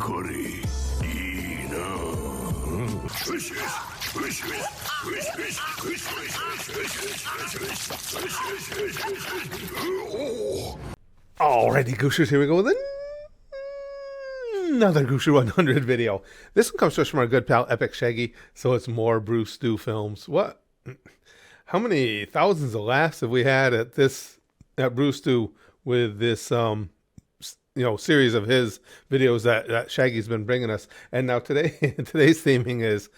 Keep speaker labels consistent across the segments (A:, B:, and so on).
A: broccoli.
B: Alrighty, Gooshers, here we go with another Goosher 100 video. This one comes to us from our good pal Epic Shaggy, so it's more Brewstew films. What? How many thousands of laughs have we had at Brewstew with this series of his videos that Shaggy's been bringing us. And now today's theming is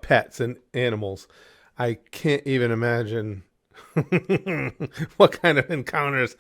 B: pets and animals. I can't even imagine what kind of encounters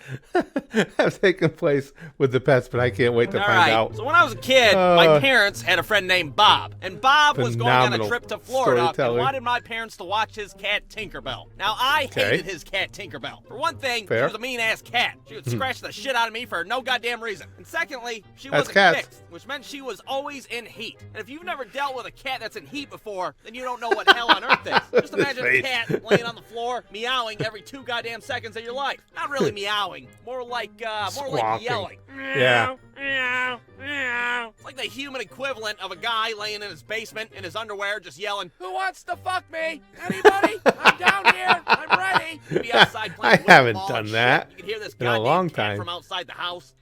B: have taken place with the pets, but I can't wait to find out.
C: So when I was a kid, my parents had a friend named Bob, and Bob was going on a trip to Florida and wanted my parents to watch his cat Tinkerbell. Now, I hated his cat Tinkerbell. For one thing, she was a mean-ass cat. She would scratch the shit out of me for no goddamn reason. And secondly, she wasn't fixed, which meant she was always in heat. And if you've never dealt with a cat that's in heat before, then you don't know what hell on earth is. Just imagine a cat laying on the floor, meowing every 2 goddamn seconds of your life. Not really meowing, more like yelling.
B: Yeah.
C: Meow, meow. It's like the human equivalent of a guy laying in his basement in his underwear just yelling, "Who wants to fuck me? Anybody? I'm down here. I'm ready." You'd be outside playing
B: I haven't done that
C: you could hear this
B: in a
C: goddamn
B: long
C: cat
B: time
C: from outside the house.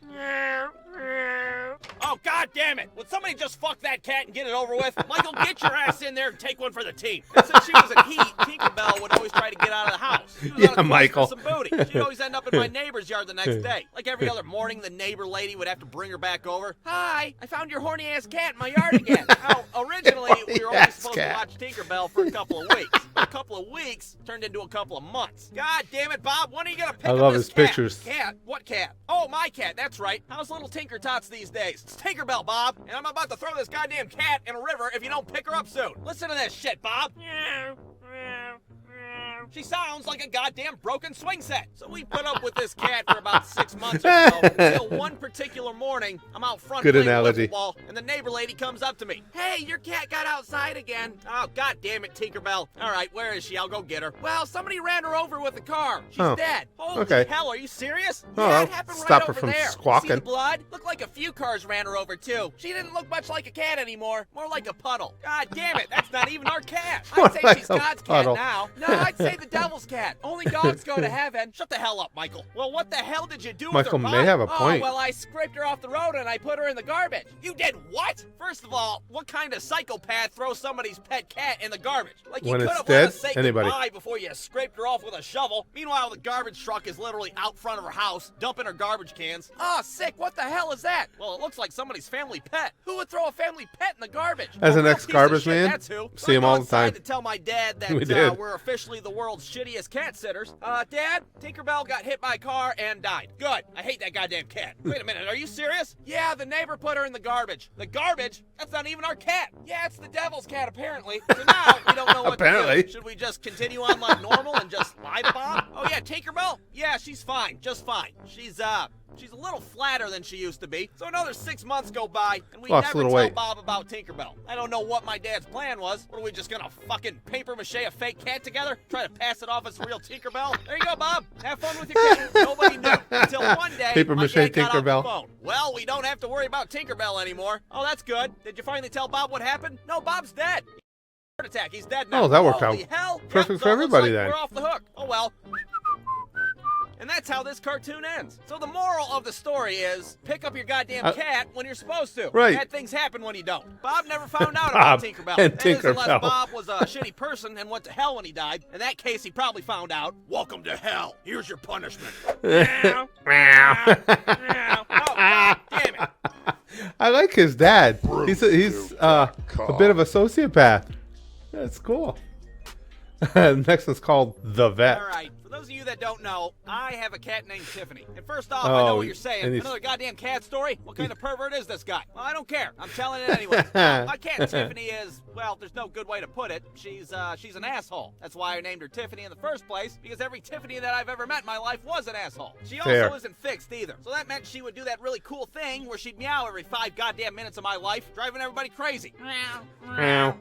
C: Oh, God damn it. Would somebody just fuck that cat and get it over with? Michael, get your ass in there and take one for the team. And since she was in heat, Tinkerbell would always try to get out of the house. She was on a quest for some booty. She'd always end up in my neighbor's yard the next day. Like every other morning, the neighbor lady would have to bring her back over. "Hi, I found your horny-ass cat in my yard again." Now, originally, we were only supposed to watch Tinkerbell for a couple of weeks. A couple of weeks turned into a couple of months. God damn it, Bob, when are you going to pick up this cat?
B: I love his pictures.
C: Cat? What cat? Oh, my cat, that's right. How's little Tinker Tots these days? It's Tinkerbell, Bob, and I'm about to throw this goddamn cat in a river if you don't pick her up soon. Listen to this shit, Bob. She sounds like a goddamn broken swing set. So we put up with this cat for about 6 months or so, until one particular morning, I'm out front playing football, and the neighbor lady comes up to me. "Hey, your cat got outside again." "Oh, god damn it, Tinkerbell. All right, where is she? I'll go get her." "Well, somebody ran her over with a car. She's dead." "Holy hell, are you serious?" "Yeah, it happened right over there.
B: Squawking.
C: See the blood? Looked like a few cars ran her over, too. She didn't look much like a cat anymore. More like a puddle." God damn it, that's not even our cat. I'd say she's God's cat now. No, I'd say the devil's cat. Only dogs go to heaven. Shut the hell up, Michael. Well, what the hell did you do with her, Bob?
B: Michael may have a point.
C: "Oh, well, I scraped her off the road and I put her in the garbage." "You did what?" First of all, what kind of psychopath throws somebody's pet cat in the garbage? Like, you
B: When
C: could
B: it's
C: have let
B: dead,
C: us say
B: anybody.
C: goodbye before you scraped her off with a shovel. Meanwhile, the garbage truck is literally out front of her house, dumping her garbage cans. "Oh, sick. What the hell is that?" "Well, it looks like somebody's family pet." Who would throw a family pet in the garbage?
B: As an
C: Real
B: ex-garbage
C: piece of shit,
B: man,
C: that's who.
B: see him all the time.
C: To tell my dad that we're officially the world's shittiest cat sitters. "Dad, Tinkerbell got hit by a car and died." "Good. I hate that goddamn cat." "Wait a minute, are you serious?" "Yeah, the neighbor put her in the garbage." "The garbage? That's not even our cat." "Yeah, it's the devil's cat, apparently." So now we don't know what to do. Should we just continue on like normal and just lie to Bob? "Oh yeah, Tinkerbell? Yeah, she's fine, just fine. She's a little flatter than she used to be." So another 6 months go by, and we never tell Bob about Tinkerbell. I don't know what my dad's plan was. What, are we just gonna fucking paper mache a fake cat together? Try to pass it off as a real Tinkerbell? There you go, Bob. Have fun with your kitten. Nobody knew. Until one day, my dad got off the phone. "Well, we don't have to worry about Tinkerbell anymore." "Oh, that's good. Did you finally tell Bob what happened?" "No, Bob's dead. Heart attack. He's dead now."
B: Oh, that worked out.
C: Holy hell.
B: Perfect for everybody
C: like
B: then.
C: We're off the hook. Oh, well. And that's how this cartoon ends. So the moral of the story is, pick up your goddamn cat when you're supposed to.
B: Right.
C: Bad things happen when you don't. Bob never found out about Tinkerbell. That is, unless Bob was a shitty person and went to hell when he died. In that case, he probably found out. "Welcome to hell. Here's your punishment." Meow, meow, meow. Oh, God damn it.
B: I like his dad. He's a bit of a sociopath. That's cool. Next one's called The Vet.
C: All right. For those of you that don't know, I have a cat named Tiffany. And first off, I know what you're saying. Another goddamn cat story? What kind of pervert is this guy? Well, I don't care. I'm telling it anyways. My cat Tiffany is, well, there's no good way to put it. She's an asshole. That's why I named her Tiffany in the first place, because every Tiffany that I've ever met in my life was an asshole. She also isn't fixed either. So that meant she would do that really cool thing where she'd meow every 5 goddamn minutes of my life, driving everybody crazy. Meow. Meow.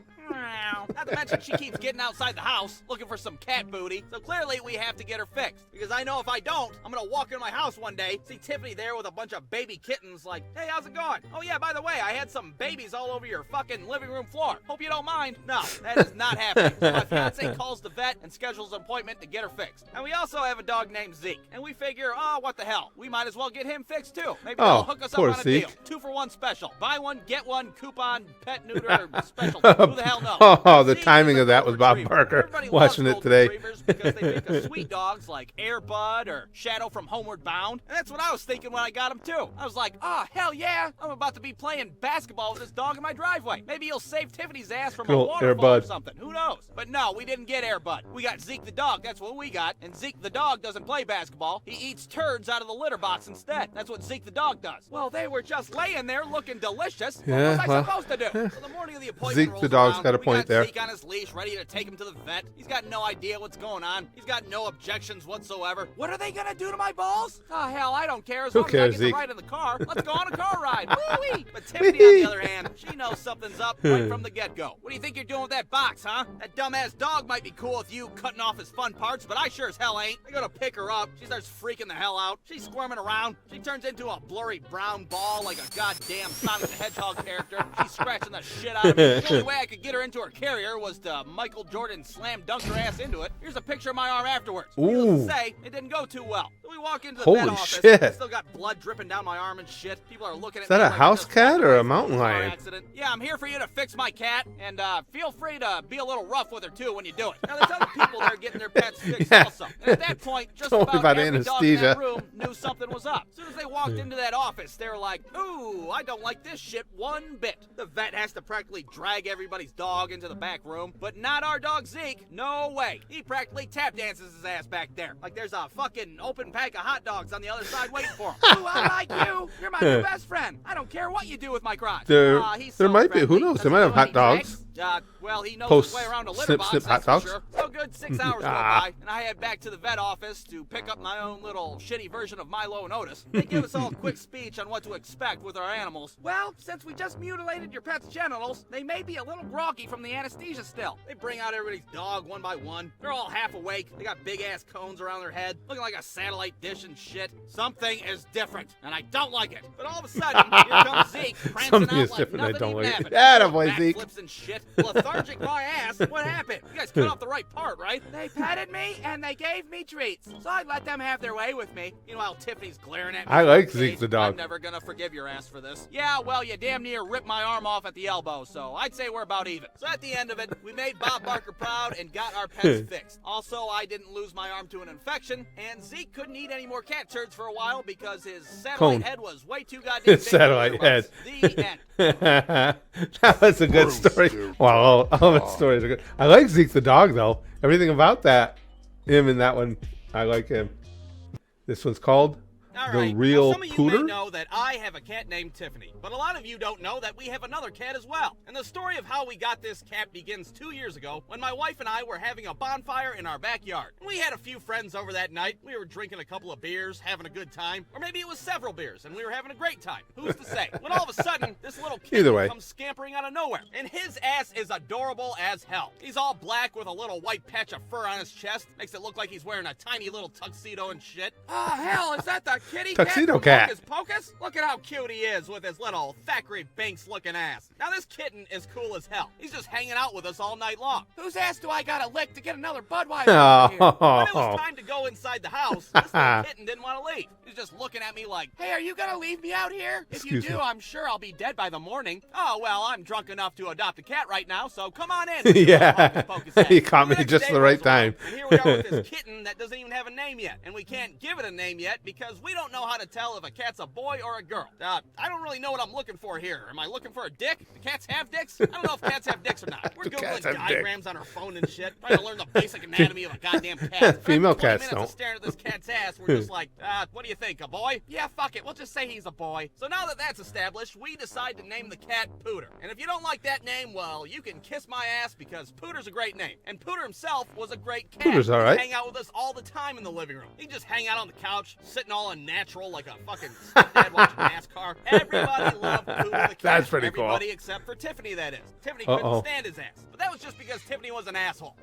C: Not to mention she keeps getting outside the house looking for some cat booty. So clearly we have to get her fixed. Because I know if I don't, I'm gonna walk into my house one day, see Tiffany there with a bunch of baby kittens like, hey, how's it going? Oh yeah, by the way, I had some babies all over your fucking living room floor. Hope you don't mind. No, that is not happening. So my fiance calls the vet and schedules an appointment to get her fixed. And we also have a dog named Zeke. And we figure, oh, what the hell? We might as well get him fixed too. Maybe they'll hook us up on a deal. 2-for-1 special. Buy one, get one, coupon, pet neuter special. Who the hell knows?
B: Oh, the timing of that was Bob Barker watching it today.
C: Because they think of sweet dogs like Air Bud or Shadow from Homeward Bound. And that's what I was thinking when I got him too. I was like, oh, hell yeah. I'm about to be playing basketball with this dog in my driveway. Maybe he'll save Tiffany's ass from a waterfall or something. Who knows? But no, we didn't get Air Bud. We got Zeke the dog. That's what we got. And Zeke the dog doesn't play basketball. He eats turds out of the litter box instead. That's what Zeke the dog does. Well, they were just laying there looking delicious.
B: Yeah,
C: what was I supposed to do? So the morning of the appointment
B: Zeke the dog's got a point there.
C: Zeke on his leash, ready to take him to the vet. He's got no idea what's going on. He's got no objections whatsoever. What are they gonna do to my balls? Oh, hell, I don't care. As long as I get to ride in the car, let's go on a car ride. Woo-wee. But Tiffany, on the other hand, she knows something's up right from the get-go. What do you think you're doing with that box, huh? That dumbass dog might be cool with you cutting off his fun parts, but I sure as hell ain't. I go to pick her up. She starts freaking the hell out. She's squirming around. She turns into a blurry brown ball like a goddamn Sonic the Hedgehog character. She's scratching the shit out of me. The only way I could get her into her carrier was to Michael Jordan slam dunk her ass into it. Here's a picture of my arm afterwards. Needless to say, it didn't go too well. So we walk into the vet office. I still got blood dripping down my arm and shit. People are looking at me.
B: Is that a
C: like
B: house cat or a mountain lion?
C: Accident. Yeah, I'm here for you to fix my cat, and feel free to be a little rough with her too when you do it. Now there's other people that are getting their pets fixed also. And at that point, just about every dog in that room knew something was up. As soon as they walked into that office, they were like, ooh, I don't like this shit one bit. The vet has to practically drag everybody's dog into the back room, but not our dog Zeke. No way. He practically tap dances his ass back there. Like there's a fucking open pack of hot dogs on the other side waiting for him. Ooh, I like you. You're my new best friend. I don't care what you do with my crotch.
B: There might be. Who knows? They might have hot dogs.
C: Well, he knows his way around a litter box,
B: snip,
C: that's
B: hot
C: for sure. So good 6 hours go by, and I head back to the vet office to pick up my own little shitty version of Milo and Otis. They give us all a quick speech on what to expect with our animals. Well, since we just mutilated your pet's genitals, they may be a little groggy from the anesthesia still. They bring out everybody's dog one by one. They're all half awake. They got big-ass cones around their head, looking like a satellite dish and shit. Something is different, and I don't like it. But all of a sudden, here comes Zeke, prancing out like nothing even happened.
B: Attaboy, Zeke.
C: Backflips and shit, lethargic my ass. What happened? You guys cut off the right part, right? They petted me and they gave me treats, so I let them have their way with me. Meanwhile, Tiffany's glaring at me.
B: I like Zeke the dog.
C: I'm never gonna forgive your ass for this. Yeah, well, you damn near ripped my arm off at the elbow, so I'd say we're about even. So at the end of it, we made Bob Barker proud and got our pets fixed. Also, I didn't lose my arm to an infection, and Zeke couldn't eat any more cat turds for a while because his satellite head was way too goddamn big.
B: Satellite head.
C: The end.
B: That was a good story. Wow, all of its stories are good. I like Zeke the dog, though. Everything about that, him in that one, I like him. This one's called The Real
C: Pooter. Some of you may know that I have a cat named Tiffany, but a lot of you don't know that we have another cat as well. And the story of how we got this cat begins 2 years ago when my wife and I were having a bonfire in our backyard. We had a few friends over that night. We were drinking a couple of beers, having a good time, or maybe it was several beers, and we were having a great time. Who's to say? When all of a sudden, this little kid comes scampering out of nowhere, and his ass is adorable as hell. He's all black with a little white patch of fur on his chest. Makes it look like he's wearing a tiny little tuxedo and shit. Oh, hell, is that the kitty
B: Tuxedo cat?
C: Hocus Pocus? Look at how cute he is with his little Thackeray Binks looking ass. Now this kitten is cool as hell. He's just hanging out with us all night long. Whose ass do I gotta lick to get another Budweiser over here? When it was time to go inside the house, this little kitten didn't want to leave. He's just looking at me like, hey, are you gonna leave me out here? If you do, I'm sure I'll be dead by the morning. Oh, well, I'm drunk enough to adopt a cat right now, so come on in.
B: Yeah, he caught me just the right time.
C: And here we are with this kitten that doesn't even have a name yet. And we can't give it a name yet because we don't know how to tell if a cat's a boy or a girl. I don't really know what I'm looking for here. Am I looking for a dick? Do cats have dicks? I don't know if cats have dicks or not. We're Googling diagrams on our phone and shit, trying to learn the basic anatomy of a goddamn cat.
B: Female cats don't.
C: Staring at this cat's ass, we're just like, what do you think, a boy? Yeah, fuck it. We'll just say he's a boy. So now that that's established, we decide to name named the cat Pooter. And if you don't like that name, well, you can kiss my ass because Pooter's a great name. And Pooter himself was a great cat.
B: Pooter's all right.
C: He'd hang out with us all the time in the living room. He'd just hang out on the couch, sitting all unnatural like a fucking stepdad watching NASCAR. Everybody loved Pooter the cat.
B: That's pretty cool.
C: Everybody except for Tiffany, that is. Tiffany couldn't stand his ass. But that was just because Tiffany was an asshole.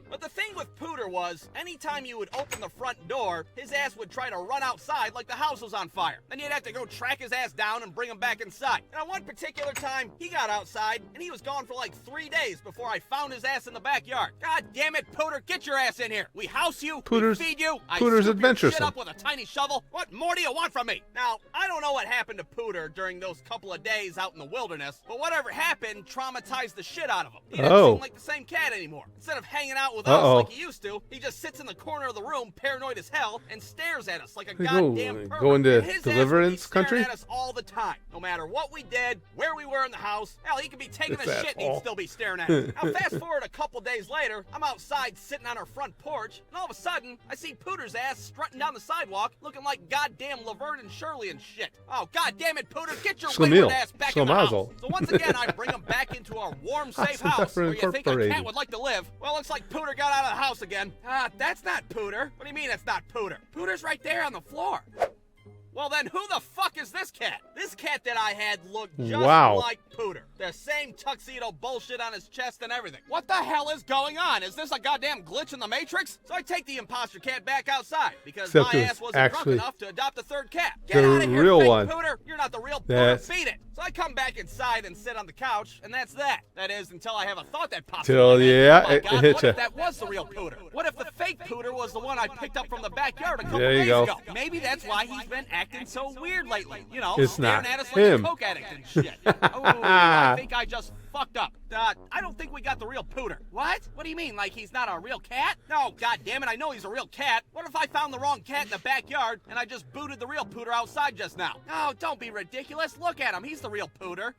C: But the thing with Pooter was, anytime you would open the front door, his ass would try to run outside like the house was on fire. Then you'd have to go track his ass down and bring him back inside. And on one particular time, he got outside, and he was gone for like 3 days before I found his ass in the backyard. God damn it, Pooter, get your ass in here. We house you, we feed you, I
B: Pooter's
C: scoop your shit
B: adventuresome.
C: up with a tiny shovel. What more do you want from me? Now, I don't know what happened to Pooter during those couple of days out in the wilderness, but whatever happened traumatized the shit out of him. He didn't seem like the same cat anymore. Instead of hanging out with us like he used to, he just sits in the corner of the room, paranoid as hell, and stares at us like a goddamn pervert.
B: Go into
C: His
B: Deliverance
C: ass would be
B: country?
C: staring at us all the time, no matter what we did, where we were in the house. Hell, he could be taking a shit and he'd still be staring at us. Now, fast forward a couple days later, I'm outside sitting on our front porch, and all of a sudden, I see Pooter's ass strutting down the sidewalk, looking like goddamn Laverne and Shirley and shit. Oh, goddamn it, Pooter, get your wayward ass back in the house. So once again, I bring him back into our warm, safe house where you think a cat would like to live. Well, looks like Pooter got out of the house again. That's not Pooter. What do you mean it's not Pooter? Pooter's right there on the floor. Well, then who the fuck is this cat? This cat that I had looked just like Pooter. The same tuxedo bullshit on his chest and everything. What the hell is going on? Is this a goddamn glitch in the Matrix? So I take the imposter cat back outside because my ass wasn't drunk enough to adopt a third cat. Get out of here, fake Pooter. You're not the real Pooter. Beat it. So I come back inside and sit on the couch, and that's that. That is, until I have a thought that pops up. Oh my God, what if that was the real Pooter? What if the fake Pooter was the one I picked up from the backyard a couple days ago? Maybe that's why he's been acting so weird lately. You know, staring at us like a coke addict and shit. Oh, I think I just fucked up. I don't think we got the real Pooter. What? What do you mean, like he's not a real cat? No, goddammit, I know he's a real cat. What if I found the wrong cat in the backyard and I just booted the real Pooter outside just now? No, don't be ridiculous. Look at him. He's the real Pooter.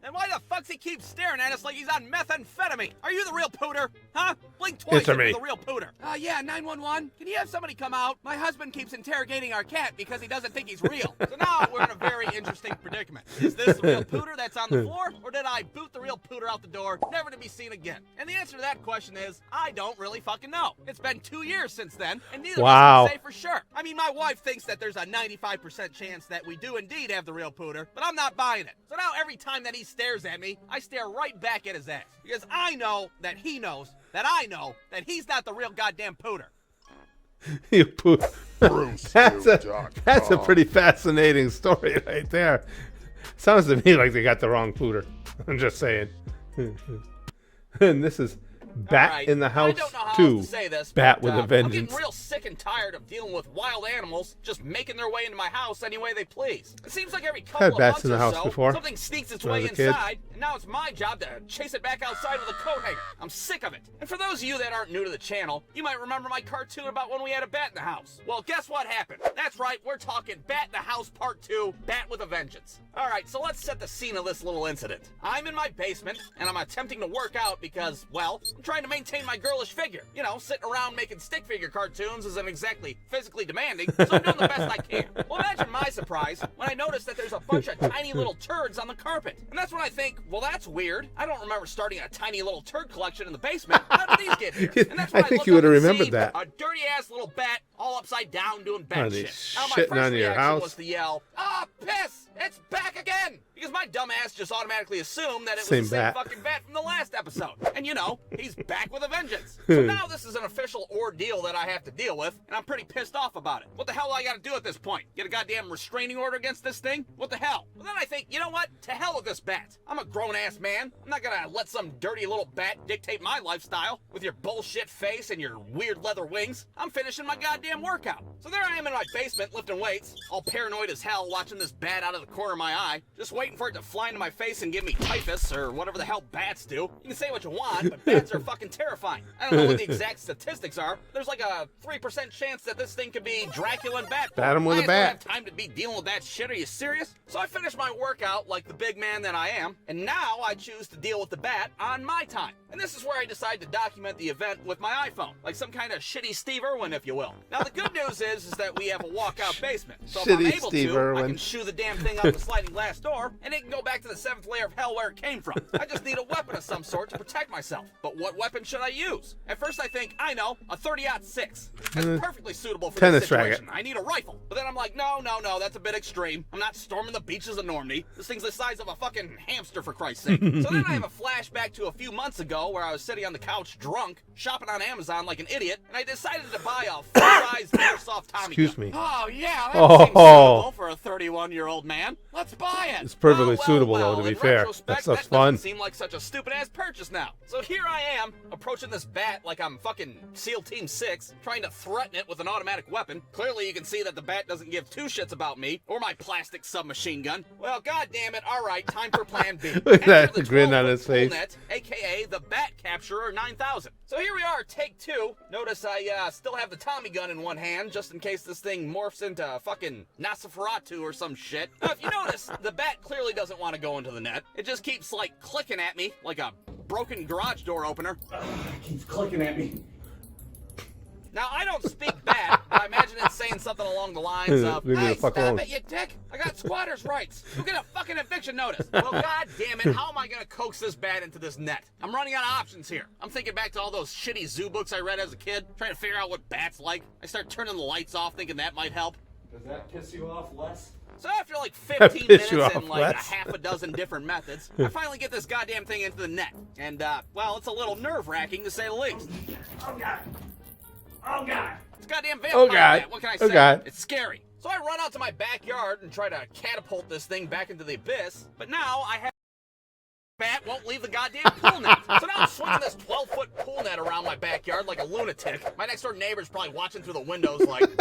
C: And why the fuck's he keep staring at us like he's on methamphetamine? Are you the real Pooter? Huh? Blink twice if you're the real Pooter. Yeah, 911. Can you have somebody come out? My husband keeps interrogating our cat because he doesn't think he's real. So now we're in a very interesting predicament. Is this the real Pooter that's on the floor? Or did I boot the real Pooter out the door, never to be seen again? And the answer to that question is, I don't really fucking know. It's been 2 years since then, and neither of us can say for sure. I mean, my wife thinks that there's a 95% chance that we do indeed have the real Pooter, but I'm not buying it. So now every time that he stares at me, I stare right back at his ass. Because I know that he knows that I know that he's not the real goddamn Pooter.
B: That's a pretty fascinating story right there. Sounds to me like they got the wrong Pooter. I'm just saying. And this is Bat in the House 2. Bat with a Vengeance.
C: I'm getting real sick and tired of dealing with wild animals just making their way into my house any way they please. It seems like every couple of months or so, something sneaks its way inside, and now it's my job to chase it back outside with a coat hanger. I'm sick of it. And for those of you that aren't new to the channel, you might remember my cartoon about when we had a bat in the house. Well, guess what happened? That's right, we're talking Bat in the House Part 2, Bat with a Vengeance. Alright, so let's set the scene of this little incident. I'm in my basement, and I'm attempting to work out because, well, I'm trying to maintain my girlish figure. You know, sitting around making stick figure cartoons isn't exactly physically demanding, so I'm doing the best I can. Well, imagine my surprise when I notice that there's a bunch of tiny little turds on the carpet. And that's when I think, well, that's weird. I don't remember starting a tiny little turd collection in the basement. How did these get here? And that's when
B: I think you would have remembered that.
C: A dirty-ass little bat all upside down doing bat shit. Now, my
B: shitting
C: first
B: on your
C: reaction
B: house?
C: was to yell, piss! It's back again! Because my dumb ass just automatically assumed that it was
B: Same
C: the same
B: bat.
C: fucking bat from the last episode. And you know, he's back with a vengeance. So now this is an official ordeal that I have to deal with, and I'm pretty pissed off about it. What the hell do I gotta do at this point? Get a goddamn restraining order against this thing? What the hell? Well, then I think, you know what? To hell with this bat. I'm a grown-ass man. I'm not gonna let some dirty little bat dictate my lifestyle with your bullshit face and your weird leather wings. I'm finishing my goddamn workout. So there I am in my basement lifting weights, all paranoid as hell watching this bat out of the corner of my eye, just waiting for it to fly into my face and give me typhus or whatever the hell bats do. You can say what you want, but bats are fucking terrifying. I don't know what the exact statistics are. There's like a 3% chance that this thing could be Dracula and bat.
B: Bat him with a bat.
C: I don't have time to be dealing with that shit. Are you serious? So I finished my workout like the big man that I am, and now I choose to deal with the bat on my time. And this is where I decide to document the event with my iPhone, like some kind of shitty Steve Irwin, if you will. Now, the good news is that we have a walkout basement, so if I'm
B: Shitty
C: able
B: Steve
C: to,
B: Irwin.
C: I can shoo the damn thing out the sliding glass door, and it can go back to the 7th layer of hell where it came from. I just need a weapon of some sort to protect myself. But what weapon should I use? At first I think, I know, a 30-06. That's perfectly suitable for
B: Tennis
C: this situation.
B: racket.
C: I need a rifle. But then I'm like, no, that's a bit extreme. I'm not storming the beaches of Normandy. This thing's the size of a fucking hamster, for Christ's sake. So then I have a flashback to a few months ago where I was sitting on the couch drunk, shopping on Amazon like an idiot, and I decided to buy a full-size airsoft Tommy
B: Excuse
C: gun.
B: me.
C: Oh, yeah, that
B: Oh.
C: seems suitable for a 31-year-old man. Let's buy it.
B: It's perfectly
C: Oh,
B: suitable, though, to
C: in
B: be fair.
C: retrospect,
B: That stuff's
C: that
B: fun.
C: doesn't seem like such a stupid-ass purchase now. So here I am, approaching this bat like I'm fucking SEAL Team 6, trying to threaten it with an automatic weapon. Clearly you can see that the bat doesn't give two shits about me, or my plastic submachine gun. Well, goddammit, alright, time for plan B.
B: Look at that
C: Enter the
B: grin on
C: 12-foot
B: his face.
C: pool net, aka the Bat Capturer 9000. So here we are, take two. Notice I still have the Tommy gun in one hand, just in case this thing morphs into fucking Nosferatu or some shit. Now, if you notice, the bat clearly doesn't want to go into the net. It just keeps, like, clicking at me like a broken garage door opener.
A: It keeps clicking at me.
C: Now, I don't speak bat, but I imagine it's saying something along the lines of,
B: Leave me the
C: "Hey,
B: fuck
C: stop
B: alone."
C: it, you dick! I got squatters' rights! You get a fucking eviction notice!" Well, god damn it, how am I gonna coax this bat into this net? I'm running out of options here. I'm thinking back to all those shitty zoo books I read as a kid, trying to figure out what bats like. I start turning the lights off, thinking that might help.
A: Does that piss you off less?
C: So after like 15
B: piss you
C: minutes
B: off,
C: and like a
B: Wes.
C: half a dozen different methods, I finally get this goddamn thing into the net. And, well, it's a little nerve-wracking to say the least.
A: Oh god. Oh god.
C: It's a goddamn vampire
B: Oh, God.
C: bat. What can I say?
B: Oh, God.
C: It's scary. So I run out to my backyard and try to catapult this thing back into the abyss. But now I have... bat won't leave the goddamn pool net. So now I'm swinging this 12-foot pool net around my backyard like a lunatic. My next door neighbor's probably watching through the windows like, is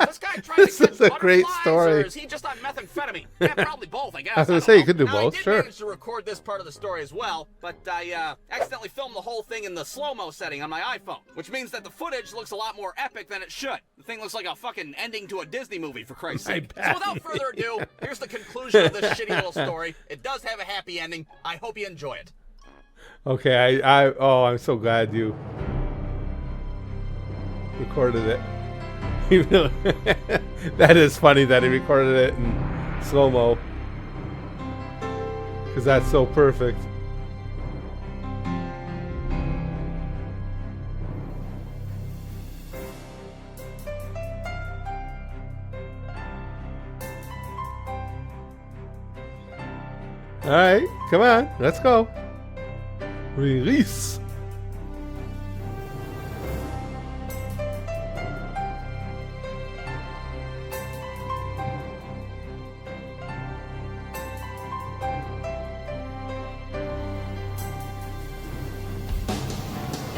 C: this guy trying
B: This
C: to catch
B: is a great
C: butterflies,
B: story.
C: or is he just on methamphetamine? Yeah, probably both, I guess.
B: I was gonna
C: don't
B: say, you
C: know.
B: could do
C: Now,
B: both,
C: I did
B: sure.
C: manage to record this part of the story as well, but I accidentally filmed the whole thing in the slow-mo setting on my iPhone, which means that the footage looks a lot more epic than it should. The thing looks like a fucking ending to a Disney movie, for Christ's
B: My
C: sake. So
B: bad.
C: without further ado, here's the conclusion of this shitty little story. It does have a happy ending. I hope you enjoy it.
B: Okay, I'm so glad you recorded it. Even though that is funny that he recorded it in slow-mo. Because that's so perfect. Alright, come on, let's go. Release.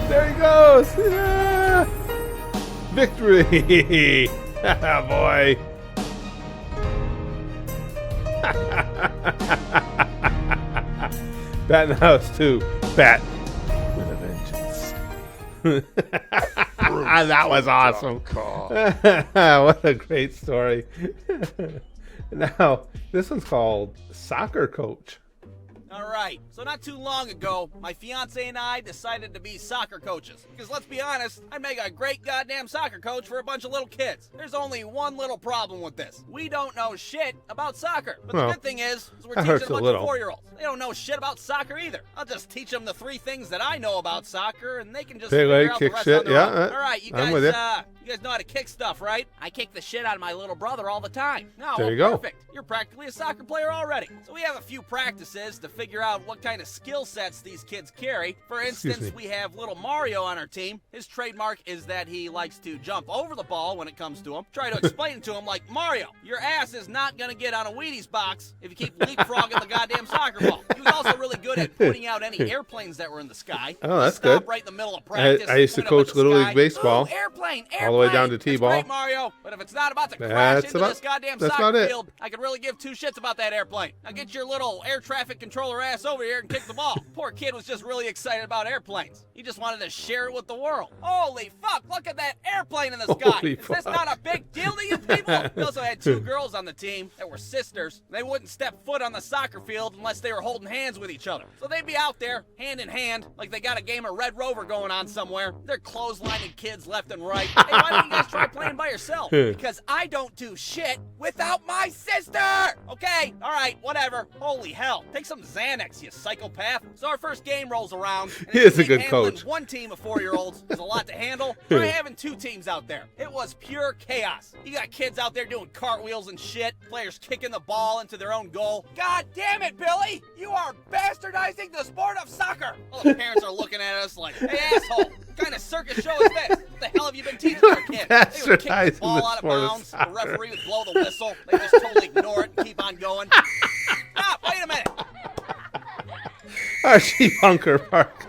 B: There he goes. Yeah. Victory. Boy. Bat in the house too. Bat with a vengeance. That was awesome. What a great story. Now, this one's called Soccer Coach.
C: Alright, so not too long ago, my fiance and I decided to be soccer coaches. Because let's be honest, I'd make a great goddamn soccer coach for a bunch of little kids. There's only one little problem with this. We don't know shit about soccer. But
B: Well,
C: the good thing is we're
B: that
C: teaching
B: hurts
C: a
B: a
C: bunch
B: little.
C: of 4-year-olds. They don't know shit about soccer either. I'll just teach them the 3 things that I know about soccer, and they can just
B: Big
C: figure
B: leg,
C: out the
B: kick
C: rest
B: shit,
C: on their
B: yeah,
C: own. Alright, you
B: I'm
C: guys,
B: with you.
C: you guys know how to kick stuff, right? I kick the shit out of my little brother all the time. No,
B: There
C: well,
B: you go.
C: perfect. You're practically a soccer player already. So we have a few practices to figure out what kind of skill sets these kids carry. For instance,
B: me.
C: we have little Mario on our team. His trademark is that he likes to jump over the ball when it comes to him. Try to explain to him like, Mario, your ass is not gonna get on a Wheaties box if you keep leapfrogging the goddamn soccer ball. He was also really really good at pointing out any airplanes that were in the sky.
B: Oh, that's
C: Stop
B: good.
C: right in the middle of practice.
B: I used to
C: point up at
B: coach
C: the
B: Little
C: sky.
B: League Baseball.
C: Ooh, airplane,
B: all the way down to
C: That's
B: T-ball.
C: great, Mario. But if it's not about to crash
B: That's
C: into
B: about-
C: this goddamn
B: that's
C: soccer
B: about it.
C: field, I could really give two shits about that airplane. Now get your little air traffic controller ass over here and kick the ball. Poor kid was just really excited about airplanes. He just wanted to share it with the world. Holy fuck, look at that airplane in the sky.
B: Holy
C: Is this
B: fuck.
C: not a big deal to you people? We also had two girls on the team that were sisters. They wouldn't step foot on the soccer field unless they were holding hands with each other. So they'd be out there, hand in hand, like they got a game of Red Rover going on somewhere. They're clotheslining kids left and right. Hey, why don't you guys try playing by yourself? Because I don't do shit without my sister! Okay, alright, whatever. Holy hell. Take some Xanax, you psychopath. So our first game rolls around. And
B: He is a
C: if you
B: good
C: think handling
B: coach.
C: one team of 4-year-olds is a lot to handle, try having two teams out there. It was pure chaos. You got kids out there doing cartwheels and shit, players kicking the ball into their own goal. God damn it, Billy! You are bastardizing the sport of soccer! All the parents are looking at us like, hey, asshole, what kind of circus show is this? What the hell have you been teaching our kids? They would kick the
B: Bastardizing
C: ball
B: the
C: out of
B: sport of
C: bounds, the
B: soccer.
C: referee would blow the whistle, they just totally ignore it and keep on going. Stop, wait a minute!
B: Archie Bunker Park.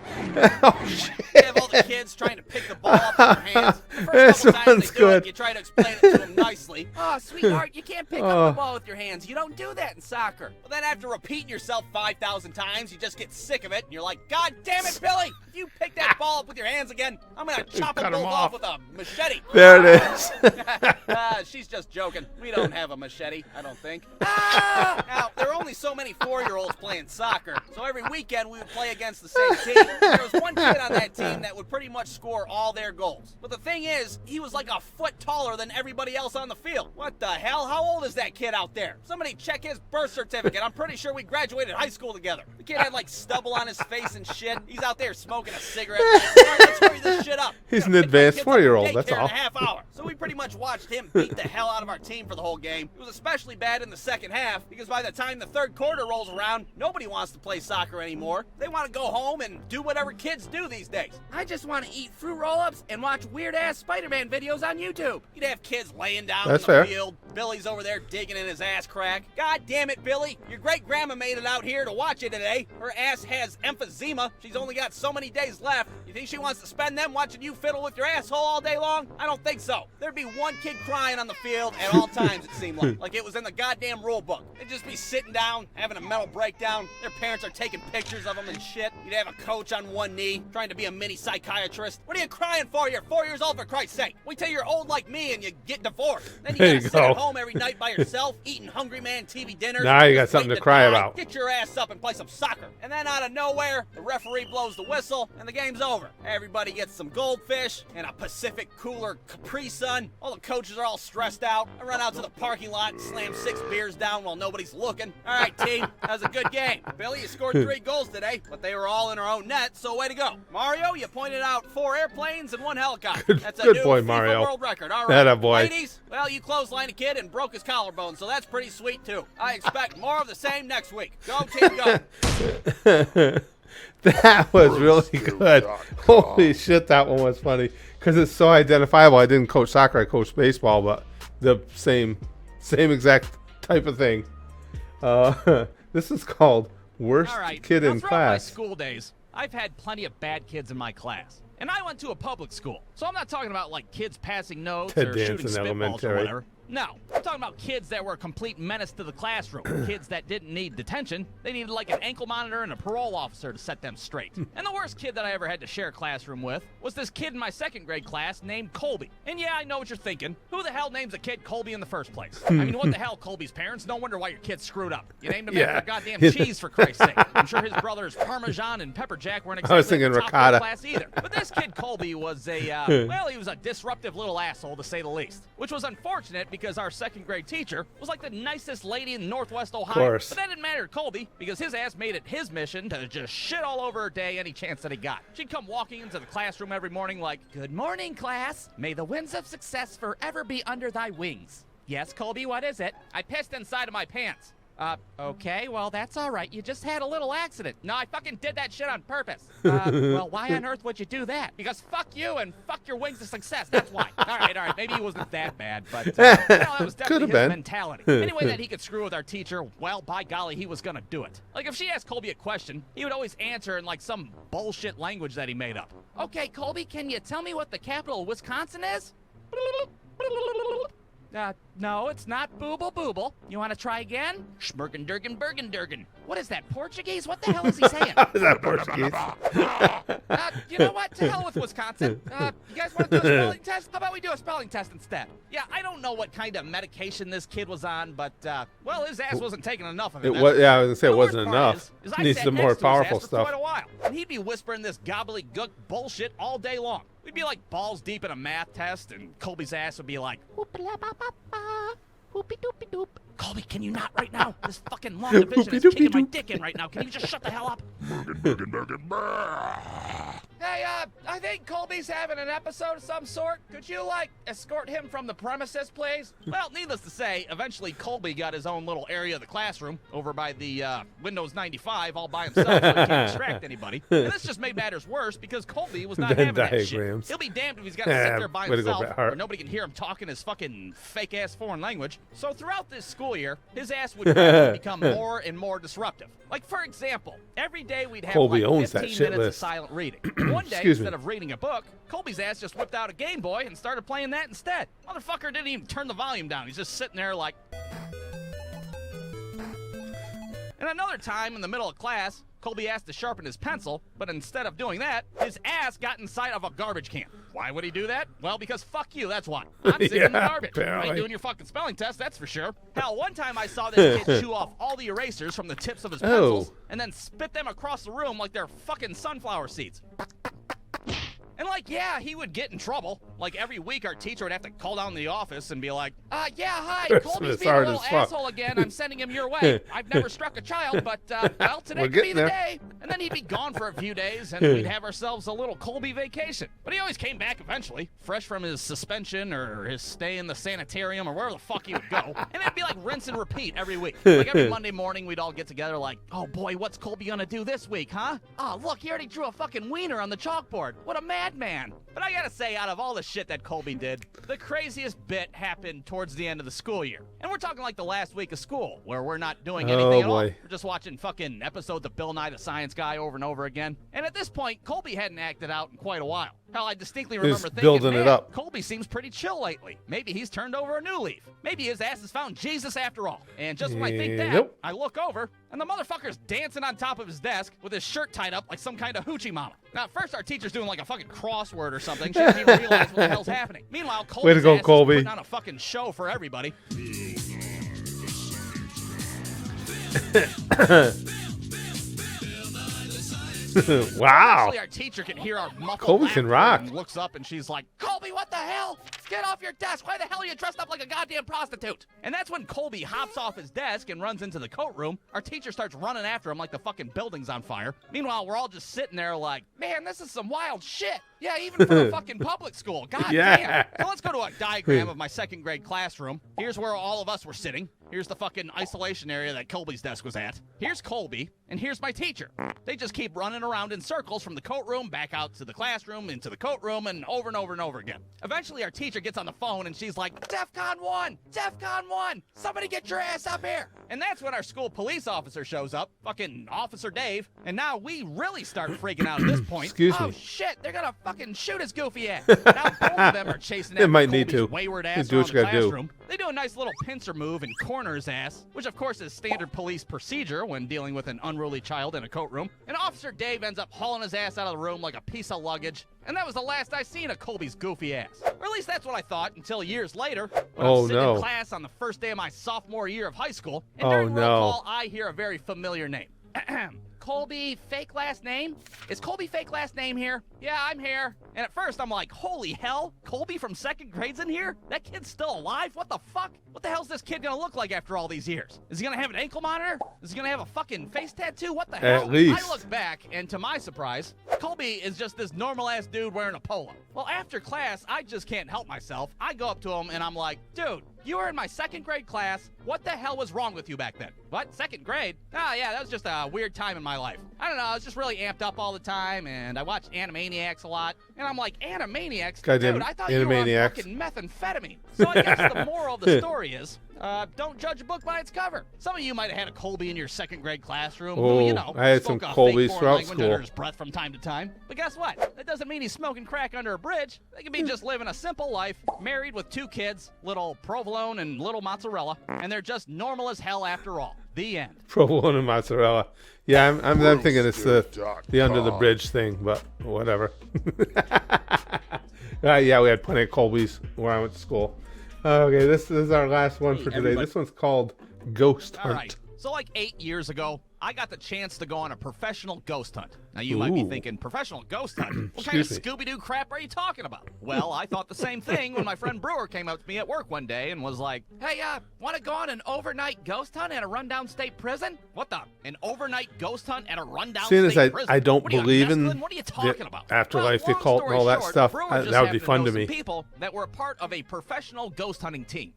B: Oh, shit.
C: You have all the kids trying to pick the ball up with their hands. The first
B: This
C: couple times
B: one's
C: they do
B: good.
C: it, you try to explain it to them nicely. Oh, sweetheart, you can't pick up the ball with your hands. You don't do that in soccer. But then after repeating yourself 5,000 times, you just get sick of it, and you're like, God damn it, Billy! If you pick that ball up with your hands again, I'm gonna chop them
B: Cut 'em
C: both
B: off.
C: off with a machete.
B: There it is.
C: She's just joking. We don't have a machete, I don't think. Now, there are only so many 4-year-olds playing soccer, so every weekend we would play against the same team. There was one kid on that team that would pretty much score all their goals. But the thing is, he was like a foot taller than everybody else on the field. What the hell? How old is that kid out there? Somebody check his birth certificate. I'm pretty sure we graduated high school together. The kid had like stubble on his face and shit. He's out there smoking a cigarette. All right, let's hurry this shit up.
B: He's
C: We're
B: an
C: gonna pick my
B: advanced
C: kids up from
B: 4-year-old, that's
C: daycare
B: all.
C: in a half hour. So we pretty much watched him beat the hell out of our team for the whole game. It was especially bad in the second half because by the time the third quarter rolls around, nobody wants to play soccer anymore. They want to go home and do whatever kids do these days. I just want to eat fruit roll-ups and watch weird-ass Spider-Man videos on YouTube. You'd have kids laying down
B: That's
C: in the
B: fair.
C: field. Billy's over there digging in his ass crack. God damn it, Billy. Your great-grandma made it out here to watch it today. Her ass has emphysema. She's only got so many days left. You think she wants to spend them watching you fiddle with your asshole all day long? I don't think so. There'd be one kid crying on the field at all times, it seemed like it was in the goddamn rule book. They'd just be sitting down, having a mental breakdown. Their parents are taking pictures of them and shit. You'd have a coach on one knee, trying to be a mini psychiatrist. What are you crying for? You're 4 years old, for Christ's sake. Wait till you're old like me and you get divorced. Then you
B: There
C: gotta
B: you
C: sit at
B: go.
C: home every night by yourself, eating Hungry Man TV dinners.
B: Now you got
C: just
B: something
C: waiting
B: to cry
C: die.
B: about.
C: Get your ass up and play some soccer. And then out of nowhere, the referee blows the whistle and the game's over. Everybody gets some goldfish and a Pacific Cooler Capri Sun. All the coaches are all stressed out. I run out to the parking lot and slam 6 beers down while nobody's looking. All right, team, that was a good game. Billy, you scored 3 goals today, but they were all in our own net, so way to go. Mario, you pointed out 4 airplanes and 1 helicopter. That's a
B: good
C: new
B: boy,
C: FIFA
B: Mario.
C: world record. All right,
B: Atta boy.
C: ladies, well, you clotheslined a kid and broke his collarbone, so that's pretty sweet too. I expect more of the same next week. Go, team, go.
B: That was really good. Holy shit, that one was funny because it's so identifiable. I didn't coach soccer; I coached baseball, but the same exact type of thing. This is called worst
D: All right,
B: kid
D: now
B: in
D: throughout my
B: class.
D: school days, I've had plenty of bad kids in my class. And I went to a public school. So I'm not talking about like kids passing notes
B: Ted
D: or
B: Dance
D: shooting
B: in
D: spitballs or
B: elementary.
D: whatever. No, I'm talking about kids that were a complete menace to the classroom. Kids that didn't need detention. They needed like an ankle monitor and a parole officer to set them straight. And the worst kid that I ever had to share a classroom with was this kid in my 2nd grade class named Colby. And yeah, I know what you're thinking. Who the hell names a kid Colby in the first place? I mean, what the hell, Colby's parents? No wonder why your kid screwed up. You named him
B: Yeah.
D: after goddamn cheese, for Christ's sake. I'm sure his brothers Parmesan and Pepper Jack weren't exactly
B: I was thinking
D: the top
B: ricotta.
D: class either. But this kid Colby was a, well, he was a disruptive little asshole to say the least. Which was unfortunate because our 2nd grade teacher was like the nicest lady in Northwest Ohio.
B: Course.
D: But that didn't matter to Colby because his ass made it his mission to just shit all over her day any chance that he got. She'd come walking into the classroom every morning like, "Good morning, class. May the winds of success forever be under thy wings." "Yes, Colby, what is it?" "I pissed inside of my pants." Okay, well, that's all right. You just had a little accident. No, I fucking did that shit on purpose. Well, why on earth would you do that? Because fuck you and fuck your wings of success. That's why. All right. Maybe he wasn't that bad, but that was definitely his mentality. Any way that he could screw with our teacher, well, by golly, he was gonna do it. Like, if she asked Colby a question, he would always answer in, like, some bullshit language that he made up. Okay, Colby, can you tell me what the capital of Wisconsin is? No, it's not Booble Booble. You want to try again? Schmergendurgen Bergendurgen. What is that, Portuguese? What the hell is he saying?
B: Is that Portuguese?
D: You know what? To hell with Wisconsin. You guys want to do a spelling test? How about we do a spelling test instead? Yeah, I don't know what kind of medication this kid was on, but, well, his ass wasn't taking enough of it.
B: Yeah, I was going to say it wasn't enough.
D: I
B: Needs
D: sat
B: some
D: next
B: more
D: to his
B: powerful
D: ass for
B: stuff.
D: quite a while, and he'd be whispering this gobbledygook bullshit all day long. We'd be like balls deep in a math test, and Colby's ass would be like, whoopie-doopie-doop. Colby, can you not right now? This fucking long division is kicking my dick in right now. Can you just shut the hell up? Hey, I think Colby's having an episode of some sort. Could you, like, escort him from the premises, please? Well, needless to say, eventually Colby got his own little area of the classroom over by the Windows 95 all by himself so he can't distract anybody. And this just made matters worse because Colby was not having that shit. He'll be damned if he's got to sit there by himself where nobody can hear him talking his fucking fake-ass foreign language. So throughout this school year, his ass would gradually become more and more disruptive. Like, for example, every day we'd have
B: Colby
D: like
B: owns
D: 15
B: that shit
D: minutes
B: list.
D: of silent reading. One day, instead of reading a book, Colby's ass just whipped out a Game Boy and started playing that instead. Motherfucker didn't even turn the volume down. He's just sitting there like... And another time in the middle of class, Colby asked to sharpen his pencil, but instead of doing that, his ass got inside of a garbage can. Why would he do that? Well, because fuck you, that's why. I'm sitting in the garbage.
B: Apparently.
D: I ain't doing your fucking spelling test, that's for sure. Hell, one time I saw this kid chew off all the erasers from the tips of his pencils and then spit them across the room like they're fucking sunflower seeds. And like, yeah, he would get in trouble. Like every week our teacher would have to call down the office and be like, yeah, hi, Colby's being a little asshole again. I'm sending him your way. I've never struck a child, but, well, today could be the day. And then he'd be gone for a few days and we'd have ourselves a little Colby vacation. But he always came back eventually, fresh from his suspension or his stay in the sanitarium or wherever the fuck he would go. And it'd be like rinse and repeat every week. Like every Monday morning we'd all get together like, oh boy, what's Colby gonna do this week, huh? Oh, look, he already drew a fucking wiener on the chalkboard. What a madman. But I gotta say, out of all the shit that Colby did, the craziest bit happened towards the end of the school year. And we're talking like the last week of school, where we're not doing anything at all. We're just watching fucking episodes of Bill Nye the Science Guy over and over again. And at this point, Colby hadn't acted out in quite a while. Hell, I distinctly remember thinking, man, Colby seems pretty chill lately. Maybe he's turned over a new leaf. Maybe his ass has found Jesus after all. And just when I think that, I look over, and the motherfucker's dancing on top of his desk with his shirt tied up like some kind of hoochie mama. Now, at first our teacher's doing like a fucking crossword or something. She doesn't even realize what the hell's happening. Meanwhile, Colby's ass is putting on a fucking show for everybody.
B: Wow.
D: Actually, our teacher can hear our muffled
B: Colby can rock.
D: And looks up and she's like, Colby, what the hell? Get off your desk. Why the hell are you dressed up like a goddamn prostitute? And that's when Colby hops off his desk and runs into the coat room. Our teacher starts running after him like the fucking building's on fire. Meanwhile, we're all just sitting there like, man, this is some wild shit. Yeah, even for a fucking public school. God damn. So let's go to a diagram of my second grade classroom. Here's where all of us were sitting. Here's the fucking isolation area that Colby's desk was at. Here's Colby, and here's my teacher. They just keep running around in circles from the coat room back out to the classroom, into the coat room, and over and over and over again. Eventually, our teacher gets on the phone, and she's like, DEFCON 1! DEFCON 1! Somebody get your ass up here! And that's when our school police officer shows up, fucking Officer Dave, and now we really start freaking out at this point. Oh, shit, they're gonna fucking shoot his goofy ass. Now both of them are chasing after Colby's wayward ass around the classroom. They do a nice little pincer move and corner his ass, which of course is standard police procedure when dealing with an unruly child in a coat room. And Officer Dave ends up hauling his ass out of the room like a piece of luggage. And that was the last I seen of Colby's goofy ass. Or at least that's what I thought until years later, when I was sitting in class on the first day of my sophomore year of high school. And during roll call, I hear a very familiar name. Colby, fake last name? Is Colby fake last name here? Yeah, I'm here. And at first I'm like, holy hell, Colby from second grade's in here? That kid's still alive? What the fuck? What the hell's this kid gonna look like after all these years? Is he gonna have an ankle monitor? Is he gonna have a fucking face tattoo? What the hell?
B: At least.
D: I look back, and to my surprise, Colby is just this normal-ass dude wearing a polo. Well, after class, I just can't help myself. I go up to him and I'm like, dude, You were in my 2nd grade class. What the hell was wrong with you back then? What? 2nd grade? Ah, yeah, that was just a weird time in my life. I don't know, I was just really amped up all the time, and I watched Animaniacs a lot. And I'm like, Animaniacs?
B: Goddamn
D: Dude, I thought you were on
B: Animaniacs.
D: fucking methamphetamine. So I guess the moral of the story is, don't judge a book by its cover. Some of you might have had a Colby in your 2nd grade classroom who, you know,
B: I had some
D: spoke a
B: Colbys
D: fake foreign
B: throughout
D: language
B: school.
D: under his breath from time to time. But guess what? That doesn't mean he's smoking crack under a bridge. They could be just living a simple life, married with 2 kids, little provolone and little mozzarella, and they're just normal as hell after all. The end.
B: Provolone and mozzarella. Yeah, I'm thinking it's the under the bridge thing, but whatever. Yeah, we had plenty of Colbys where I went to school. Okay, this is our last one for today.
A: everybody.
B: This one's called Ghost
D: All
B: Hunt.
D: right. So like 8 years ago, I got the chance to go on a professional ghost hunt. Now you might be
B: Ooh.
D: thinking, professional ghost hunt? What kind of
B: Excuse me.
D: Scooby-Doo crap are you talking about? Well, I thought the same thing when my friend Brewer came up to me at work one day and was like, hey, want to go on an overnight ghost hunt at a rundown state prison? What the? An overnight ghost hunt at a rundown
B: Seeing
D: state
B: as
D: prison?
B: I don't
D: What are you,
B: believe in
D: mescaline? What are you talking
B: the
D: about?
B: afterlife,
D: Well,
B: the occult,
D: long
B: and all that
D: story
B: stuff,
D: Brewer
B: that
D: just
B: would
D: happened
B: be
D: to
B: fun
D: know
B: to
D: some
B: me.
D: people that were a part of a professional ghost hunting team.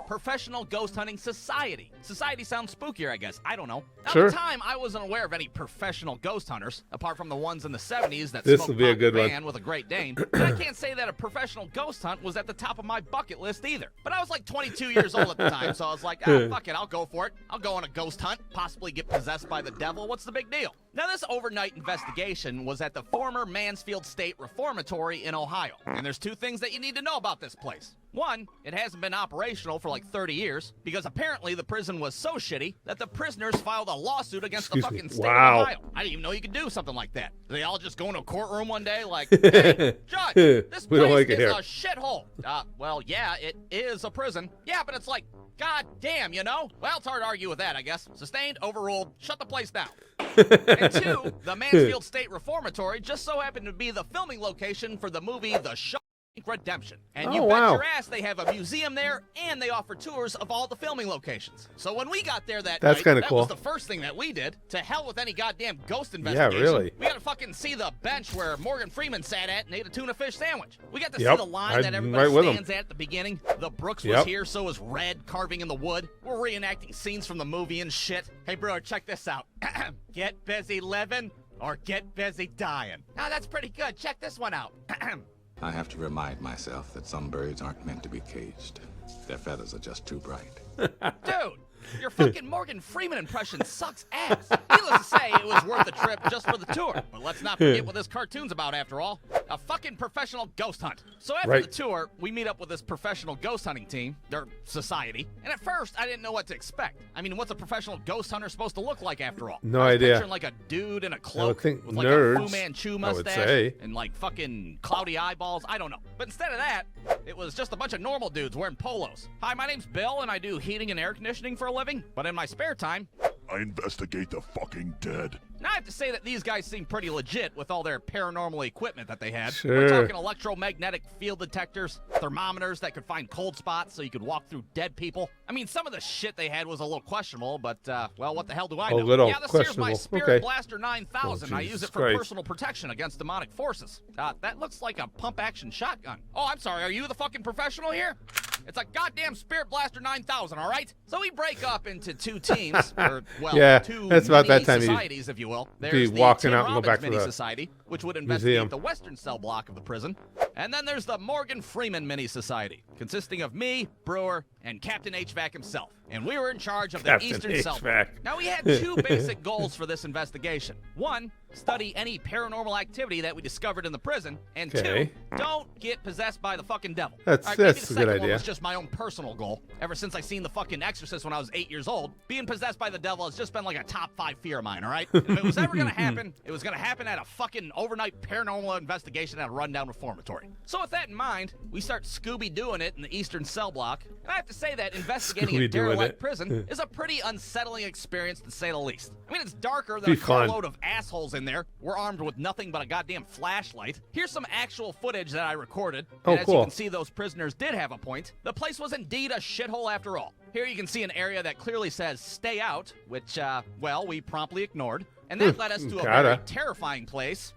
D: Professional ghost hunting society. Society sounds spookier, I guess. I don't know. At
B: Sure.
D: the time, I wasn't aware of any professional ghost hunters, apart from the ones in the 70s that
B: This
D: smoked
B: will be a
D: pot
B: good one.
D: van with a Great Dane. And I can't say that a professional ghost hunt was at the top of my bucket list either. But I was like 22 years old at the time, so I was like, fuck it, I'll go for it. I'll go on a ghost hunt, possibly get possessed by the devil. What's the big deal? Now, this overnight investigation was at the former Mansfield State Reformatory in Ohio. And there's 2 things that you need to know about this place. One, it hasn't been operational for like 30 years because apparently the prison was so shitty that the prisoners filed a lawsuit against the
B: Excuse me.
D: fucking state
B: Wow.
D: of Ohio. I didn't even know you could do something like that. They all just go into a courtroom one day like, hey, judge, this
B: We don't
D: place
B: like it
D: is
B: here.
D: a shithole. Well, yeah, it is a prison. Yeah, but it's like, god damn, you know? Well, it's hard to argue with that, I guess. Sustained, overruled, shut the place down. And 2, the Mansfield State Reformatory just so happened to be the filming location for the movie The Shawshank Redemption. And you
B: Oh,
D: bet
B: wow.
D: your ass they have a museum there, and they offer tours of all the filming locations. So when we got there that
B: That's
D: night,
B: kinda
D: that
B: cool.
D: was the first thing that we did. To hell with any goddamn ghost investigation.
B: really.
D: We got to fucking see the bench where Morgan Freeman sat at and ate a tuna fish sandwich. We got to
B: Yep,
D: see the line
B: I'm
D: that everybody
B: right with 'em.
D: stands at the beginning. The Brooks was
B: Yep.
D: here, so was Red carving in the wood. We're reenacting scenes from the movie and shit. Hey, bro, check this out. Get busy living or get busy dying. Now that's pretty good. Check this one out.
E: I have to remind myself that some birds aren't meant to be caged. Their feathers are just too bright.
D: Dude, your fucking Morgan Freeman impression sucks ass. Needless to say, it was worth the trip just for the tour. But let's not forget what this cartoon's about, after all. A fucking professional ghost hunt. So after
B: Right.
D: the tour, we meet up with this professional ghost hunting team, their society. And at first, I didn't know what to expect. I mean, what's a professional ghost hunter supposed to look like, after all?
B: No
D: I was
B: idea.
D: picturing like a dude in a cloak
B: think
D: with like
B: nerds,
D: a Fu Manchu
B: I would
D: mustache
B: say.
D: and like fucking cloudy eyeballs. I don't know. But instead of that, it was just a bunch of normal dudes wearing polos. Hi, my name's Bill, and I do heating and air conditioning for a living. But in my spare time,
F: I investigate the fucking dead.
D: now I have to say that these guys seem pretty legit with all their paranormal equipment that they had.
B: Sure.
D: We're talking electromagnetic field detectors, thermometers that could find cold spots so you could walk through dead people. I mean, some of the shit they had was a little questionable, but, well, what the hell do I know?
B: A little
D: yeah, this here's my
B: questionable.
D: Spirit
B: Okay.
D: Blaster 9000.
B: Oh,
D: I use
B: Jesus
D: it for
B: Christ.
D: personal protection against demonic forces. That looks like a pump-action shotgun. Oh, I'm sorry, are you the fucking professional here? It's a goddamn Spirit Blaster 9000, all right? So we break up into 2 teams, or, well,
B: Yeah,
D: 2
B: that's about
D: mini
B: that time you
D: societies, if you will.
B: be
D: There's the
B: walking
D: Tim
B: out and go
D: Robbins
B: back to
D: Mini
B: the
D: Society, which would investigate
B: museum.
D: the western cell block of the prison. And then there's the Morgan Freeman Mini Society, consisting of me, Brewer, and Captain HVAC himself. And we were in charge of the
B: Captain
D: eastern cell block.
B: HVAC.
D: Now, we had 2 basic goals for this investigation. 1, study any paranormal activity that we discovered in the prison. And
B: Okay.
D: 2, don't get possessed by the fucking devil.
B: That's-
D: All right, maybe
B: that's
D: the
B: a good
D: second one
B: idea.
D: was just my own personal goal. Ever since I seen the fucking Exorcist when I was 8 years old, being possessed by the devil has just been like a top 5 fear of mine, all right? If it was ever gonna happen, it was gonna happen at a fucking overnight paranormal investigation at a rundown reformatory. So with that in mind, we start Scooby-Dooing it in the eastern cell block. And I have to say that investigating a
B: Scooby-Dooing
D: derelict
B: it.
D: prison is a pretty unsettling experience, to say the least. I mean, it's darker
B: Be
D: than a
B: fun.
D: carload of assholes in there. We're armed with nothing but a goddamn flashlight. Here's some actual footage that I recorded.
B: Oh,
D: And as you
B: cool.
D: can see, those prisoners did have a point. The place was indeed a shithole after all. Here you can see an area that clearly says stay out, which, well, we promptly ignored. And that led us to a
B: Gotta.
D: very terrifying place.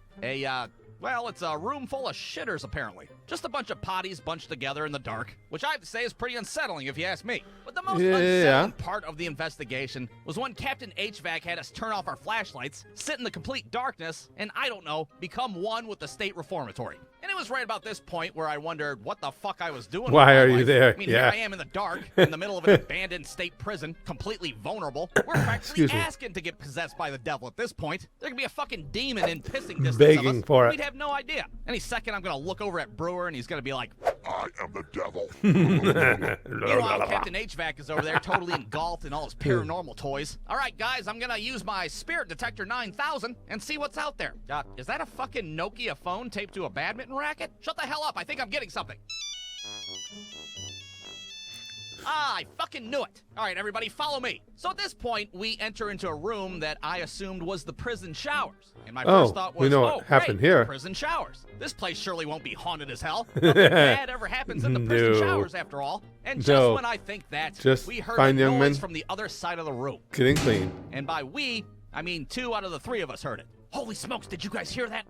D: Well, it's a room full of shitters, apparently. Just a bunch of potties bunched together in the dark, which I have to say is pretty unsettling if you ask me. But the most unsettling part of the investigation was when Captain HVAC had us turn off our flashlights, sit in the complete darkness, and I don't know, become one with the state reformatory. And it was right about this point where I wondered what the fuck I was doing.
B: Why
D: with my
B: are you
D: life.
B: there?
D: I mean,
B: Yeah.
D: here I am in the dark, in the middle of an abandoned state prison, completely vulnerable. We're practically
B: Excuse me.
D: asking to get possessed by the devil at this point. There could be a fucking demon in pissing distance
B: Begging
D: of us.
B: for it.
D: We'd have no idea. Any second, I'm going to look over at Brewer, and he's going to be like,
F: I am the devil.
D: meanwhile, Captain HVAC is over there totally engulfed in all his paranormal toys. All right, guys, I'm going to use my Spirit Detector 9000 and see what's out there. Is that a fucking Nokia phone taped to a badminton racket? Shut the hell up. I think I'm getting something. Ah, I fucking knew it. All right, everybody, follow me. So at this point, we enter into a room that I assumed was the prison showers. And my first thought was,
B: we know what happened here.
D: Prison showers. This place surely won't be haunted as hell. Nothing bad ever happens in the prison
B: No.
D: showers, after all. And just
B: No.
D: when I think that,
B: Just
D: we heard
B: fine,
D: a
B: young
D: noise
B: men.
D: from the other side of the room.
B: Getting clean.
D: And by we, I mean 2 out of the 3 of us heard it. Holy smokes, did you guys hear that?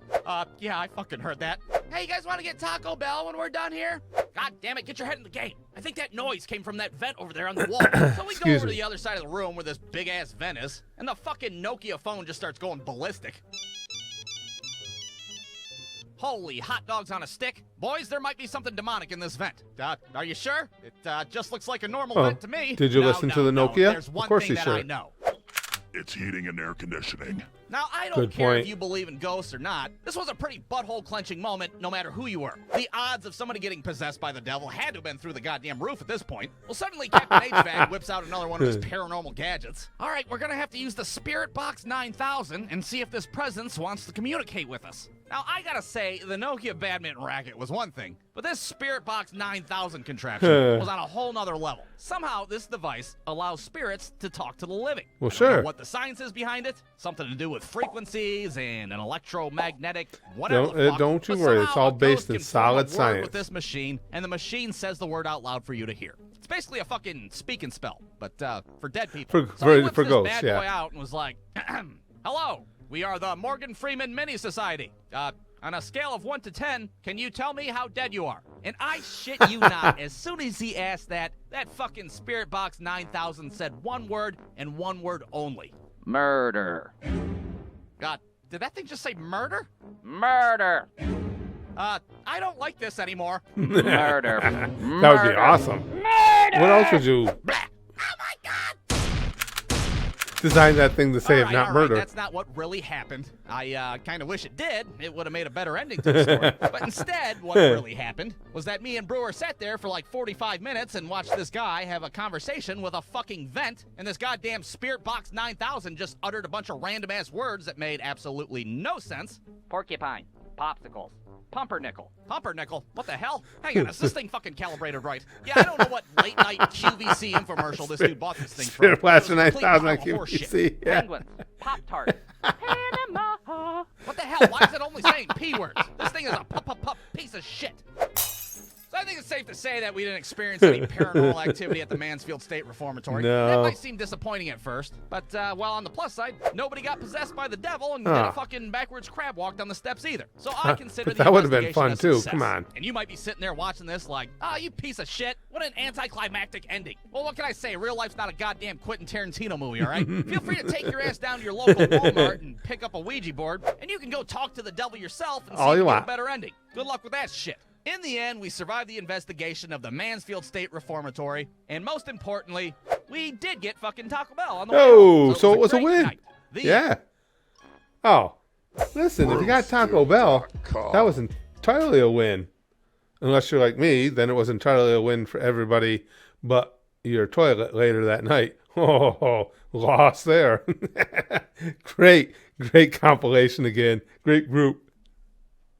D: Yeah, I fucking heard that. Hey, you guys want to get Taco Bell when we're done here? God damn it, get your head in the game. I think that noise came from that vent over there on the wall. So we go over to the other side of the room where this big-ass vent is, and the fucking Nokia phone just starts going ballistic. Holy hot dogs on a stick. Boys, there might be something demonic in this vent. Are you sure? It just looks like a normal vent to me.
B: Did you listen to the Nokia?
D: There's one
B: Of course
D: thing
B: you
D: that
B: should.
D: I know.
F: It's heating and air conditioning.
D: Now, I don't
B: Good
D: care
B: point.
D: if you believe in ghosts or not. This was a pretty butthole-clenching moment, no matter who you were. The odds of somebody getting possessed by the devil had to have been through the goddamn roof at this point. Well, suddenly Captain HVAC whips out another one of his paranormal gadgets. All right, we're gonna have to use the Spirit Box 9000 and see if this presence wants to communicate with us. Now, I gotta say, the Nokia badminton racket was one thing, but this Spirit Box 9000 contraption was on a whole nother level. Somehow, this device allows spirits to talk to the living.
B: Well,
D: I don't know
B: sure.
D: what the science is behind it, something to do with frequencies and an electromagnetic whatever the fuck.
B: Don't you
D: But
B: worry, it's
D: somehow
B: all
D: a ghost
B: based in
D: can form a
B: solid
D: word
B: science.
D: with this machine, and the machine says the word out loud for you to hear. It's basically a fucking speak and spell, but for dead people. So he whips
B: for
D: this
B: ghosts,
D: bad
B: yeah.
D: boy out and was like, hello, we are the Morgan Freeman Mini Society. On a scale of 1 to 10, can you tell me how dead you are? And I shit you not, as soon as he asked that fucking Spirit Box 9000 said one word and one word only. Murder. God, did that thing just say murder? Murder. I don't like this anymore. Murder.
B: That would be awesome. What else would you
D: Blah. Oh my God!
B: design that thing to say if not
D: all
B: murder?
D: Right, that's not what really happened. I kind of wish it did. It would have made a better ending to the story. But instead, what really happened was that me and Brewer sat there for like 45 minutes and watched this guy have a conversation with a fucking vent, and this goddamn Spirit Box 9000 just uttered a bunch of random-ass words that made absolutely no sense. Porcupine. Popsicles. Pumpernickel. Pumpernickel? What the hell? Hang on, is this thing fucking calibrated right? Yeah, I don't know what late-night QVC infomercial this dude bought this thing from.
B: Spirit Blast
D: It was complete
B: 9000 on
D: pile of horseshit.
B: QVC. Yeah.
D: Penguins. Pop-Tart. Panama. What the hell? Why is it only saying P words? This thing is a piece of shit. So I think it's safe to say that we didn't experience any paranormal activity at the Mansfield State Reformatory.
B: No.
D: That might seem disappointing at first, but while on the plus side, nobody got possessed by the devil and did a fucking backwards crab walk down the steps either. So I consider
B: But
D: the
B: that would have been
D: investigation
B: fun
D: a
B: too.
D: success.
B: Come on.
D: And you might be sitting there watching this like, you piece of shit. What an anticlimactic ending. Well, what can I say? Real life's not a goddamn Quentin Tarantino movie, all right? Feel free to take your ass down to your local Walmart and pick up a Ouija board, and you can go talk to the devil yourself and see
B: All
D: if
B: you
D: you get
B: want.
D: a better ending. Good luck with that shit. In the end, we survived the investigation of the Mansfield State Reformatory, and most importantly, we did get fucking Taco Bell on the way home.
B: Oh, so it was a
D: great
B: win.
D: night. The end.
B: Yeah. Oh, listen, if you got Taco Bell, that was entirely a win. Unless you're like me, then it was entirely a win for everybody but your toilet later that night. Oh, lost there. Great compilation again. Great group.